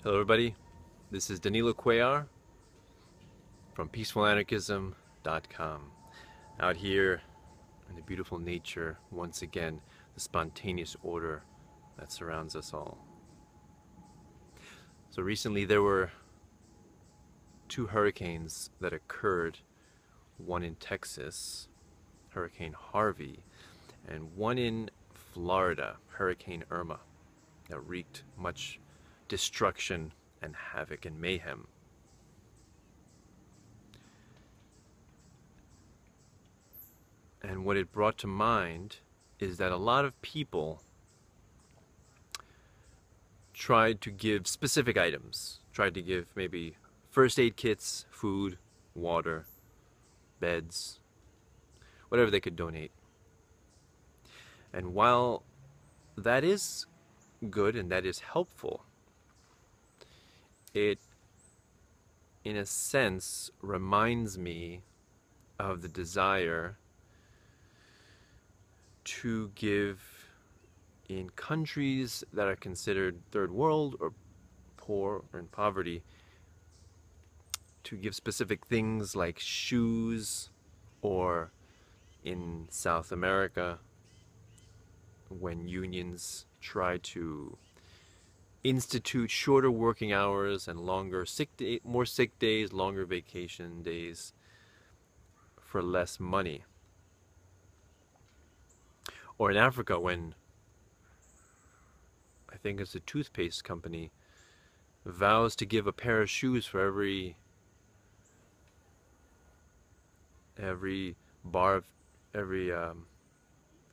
Hello everybody, this is Danilo Cuellar from peacefulanarchism.com. Out here in the beautiful nature, once again, the spontaneous order that surrounds us all. So recently there were two hurricanes that occurred, one in Texas, Hurricane Harvey, and one in Florida, Hurricane Irma, that wreaked much destruction and havoc and mayhem. And what it brought to mind is that a lot of people tried to give specific items, tried to give maybe first aid kits, food, water, beds, whatever they could donate. And while that is good and that is helpful, it, in a sense, reminds me of the desire to give in countries that are considered third world or poor or in poverty, to give specific things like shoes, or in South America, when unions try to institute shorter working hours and longer more sick days, longer vacation days for less money. Or in Africa, when I think it's a toothpaste company vows to give a pair of shoes for every bar of every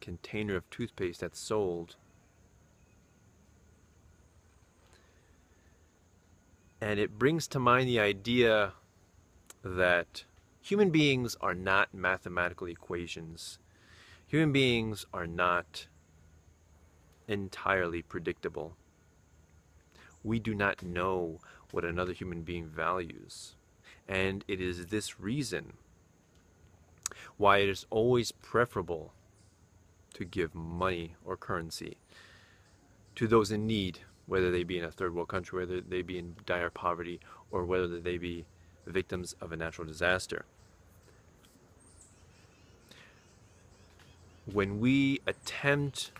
container of toothpaste that's sold. And it brings to mind the idea that human beings are not mathematical equations. Human beings are not entirely predictable. We do not know what another human being values. And it is this reason why it is always preferable to give money or currency to those in need, whether they be in a third world country, whether they be in dire poverty, or whether they be victims of a natural disaster. When we attempt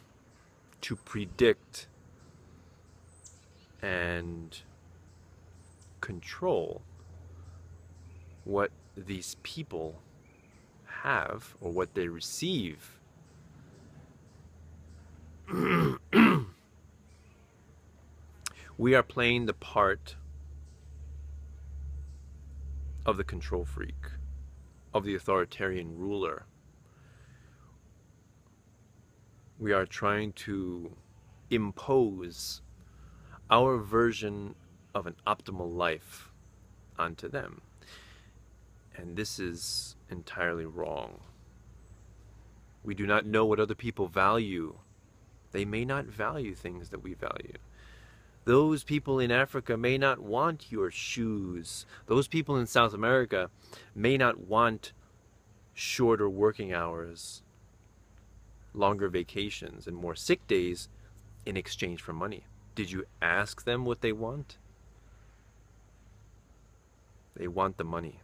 to predict and control what these people have or what they receive, we are playing the part of the control freak, of the authoritarian ruler. We are trying to impose our version of an optimal life onto them. And this is entirely wrong. We do not know what other people value. They may not value things that we value. Those people in Africa may not want your shoes. Those people in South America may not want shorter working hours, longer vacations, and more sick days in exchange for money. Did you ask them what they want? They want the money.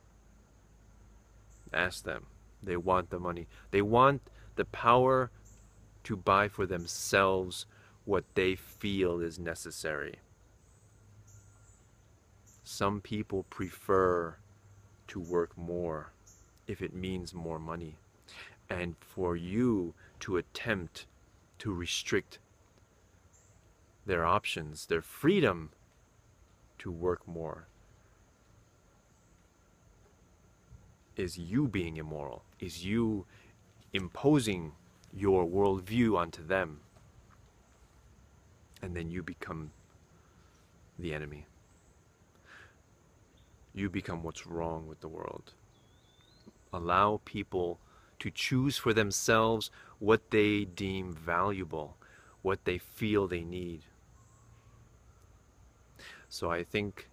Ask them. They want the money. They want the power to buy for themselves what they feel is necessary. Some people prefer to work more if it means more money. And for you to attempt to restrict their options, their freedom to work more, is you being immoral, is you imposing your worldview onto them. And then you become the enemy. You become what's wrong with the world. Allow people to choose for themselves what they deem valuable, what they feel they need. So I think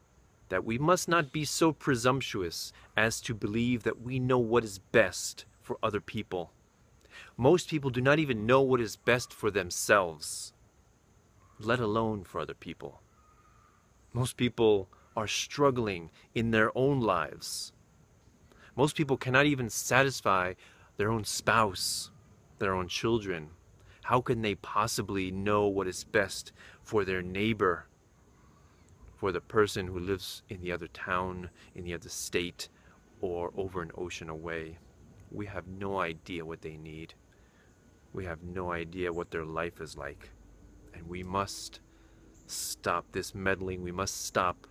that we must not be so presumptuous as to believe that we know what is best for other people. Most people do not even know what is best for themselves, let alone for other people. Most people are struggling in their own lives. Most people cannot even satisfy their own spouse, their own children. How can they possibly know what is best for their neighbor, for the person who lives in the other town, in the other state, or over an ocean away? We have no idea what they need. We have no idea what their life is like. And we must stop this meddling. We must stop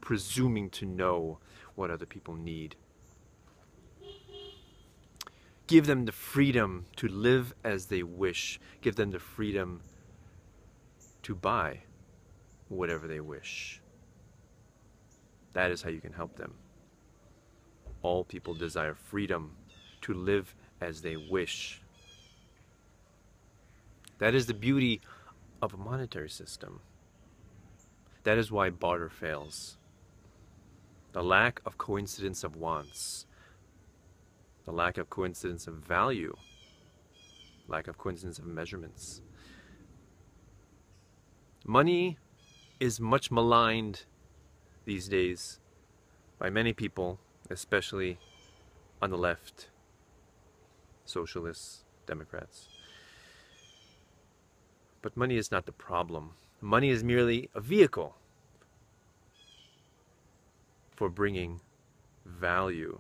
presuming to know what other people need. Give them the freedom to live as they wish. Give them the freedom to buy whatever they wish. That is how you can help them. All people desire freedom to live as they wish. That is the beauty of a monetary system. That is why barter fails. The lack of coincidence of wants, the lack of coincidence of value, lack of coincidence of measurements. Money is much maligned these days by many people, especially on the left, socialists, Democrats. But money is not the problem. Money is merely a vehicle for bringing value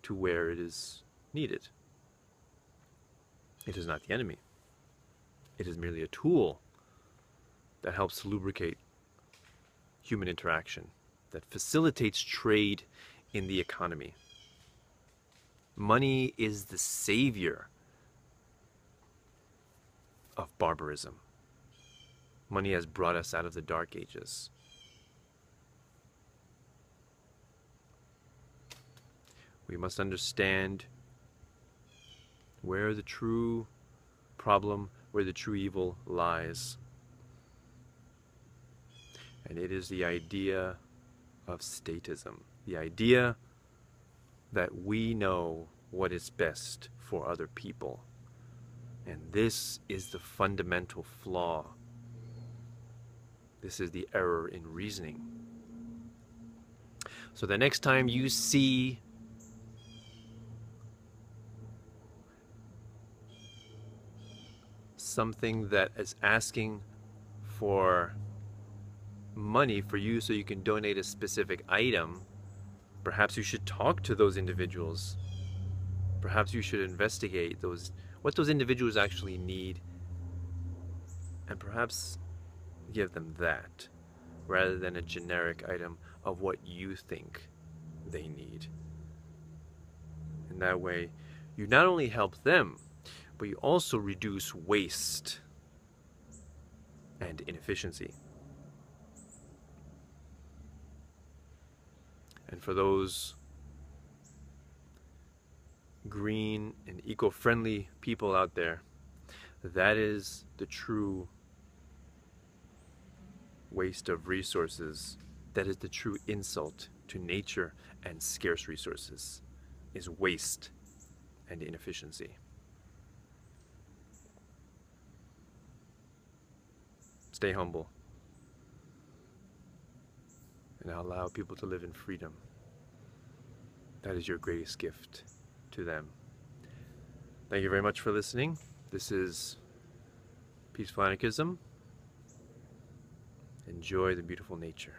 to where it is needed. It is not the enemy. It is merely a tool that helps lubricate human interaction, that facilitates trade in the economy. Money is the savior of barbarism. Money has brought us out of the dark ages. We must understand where the true problem, where the true evil lies. And it is the idea of statism, the idea that we know what is best for other people. And this is the fundamental flaw. This is the error in reasoning. So the next time you see something that is asking for money for you so you can donate a specific item, perhaps you should talk to those individuals. Perhaps you should investigate what those individuals actually need, and perhaps give them that rather than a generic item of what you think they need. In that way, you not only help them, but you also reduce waste and inefficiency. And for those green and eco-friendly people out there, that is the true waste of resources. That is the true insult to nature and scarce resources, is waste and inefficiency. Stay humble and allow people to live in freedom. That is your greatest gift to them. Thank you very much for listening. This is Peaceful Anarchism. Enjoy the beautiful nature.